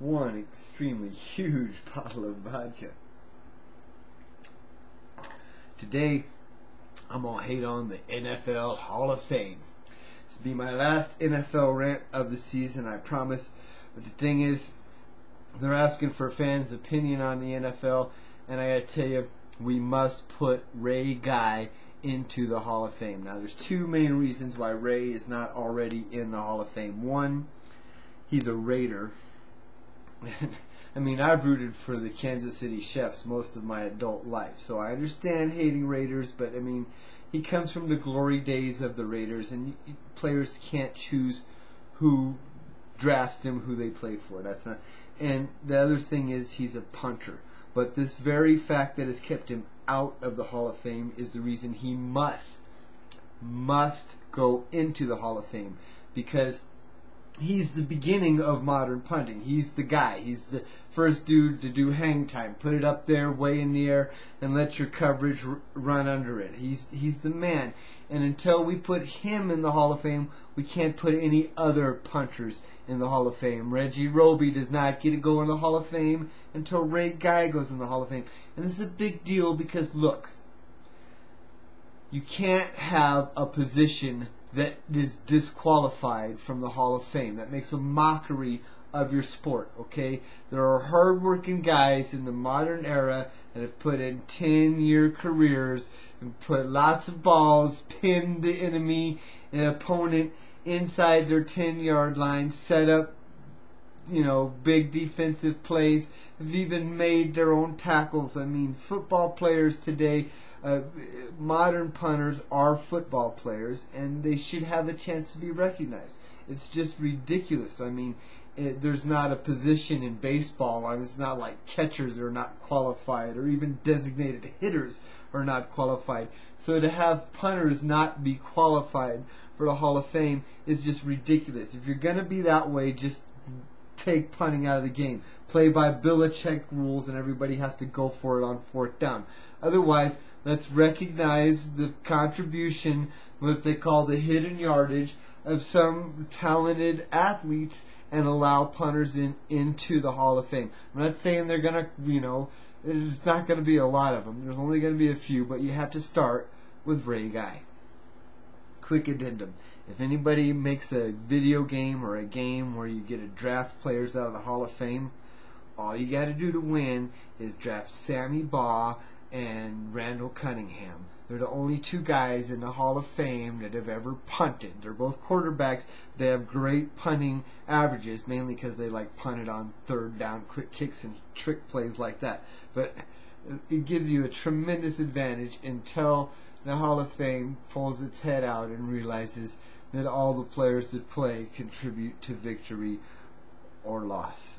one extremely huge bottle of vodka. Today, I'm going to hate on the NFL Hall of Fame. This will be my last NFL rant of the season, I promise. But the thing is, they're asking for fans' opinion on the NFL, and I gotta tell you, we must put Ray Guy into the Hall of Fame. Now, there's two main reasons why Ray is not already in the Hall of Fame. One, he's a Raider. I mean, I've rooted for the Kansas City Chiefs most of my adult life, so I understand hating Raiders, but I mean, he comes from the glory days of the Raiders, and players can't choose who drafts them, who they play for. That's not. And the other thing is, he's a punter. But this very fact that has kept him out of the Hall of Fame is the reason he must go into the Hall of Fame, because he's the beginning of modern punting. He's the guy. He's the first dude to do hang time. Put it up there way in the air and let your coverage run under it. He's the man. And until we put him in the Hall of Fame, we can't put any other punters in the Hall of Fame. Reggie Roby does not get to go in the Hall of Fame until Ray Guy goes in the Hall of Fame. And this is a big deal because, look, you can't have a position that is disqualified from the Hall of Fame. That makes a mockery of your sport, okay? There are hard-working guys in the modern era that have put in 10-year careers and put lots of balls, pinned the enemy and opponent inside their 10-yard line, set up, big defensive plays, have even made their own tackles. I mean, football players today, modern punters are football players, and they should have a chance to be recognized. It's just ridiculous. I mean, there's not a position in baseball. I mean, it's not like catchers are not qualified, or even designated hitters are not qualified. So to have punters not be qualified for the Hall of Fame is just ridiculous. If you're going to be that way, just take punting out of the game. Play by Belichick rules, and everybody has to go for it on fourth down. Otherwise, let's recognize the contribution, what they call the hidden yardage, of some talented athletes and allow punters into the Hall of Fame. I'm not saying they're going to, there's not going to be a lot of them. There's only going to be a few, but you have to start with Ray Guy. Quick addendum. If anybody makes a video game or a game where you get to draft players out of the Hall of Fame, all you got to do to win is draft Sammy Baugh and Randall Cunningham. They're the only two guys in the Hall of Fame that have ever punted. They're both quarterbacks. They have great punting averages, mainly because they punted on third down, quick kicks, and trick plays like that. But it gives you a tremendous advantage until the Hall of Fame pulls its head out and realizes that all the players that play contribute to victory or loss.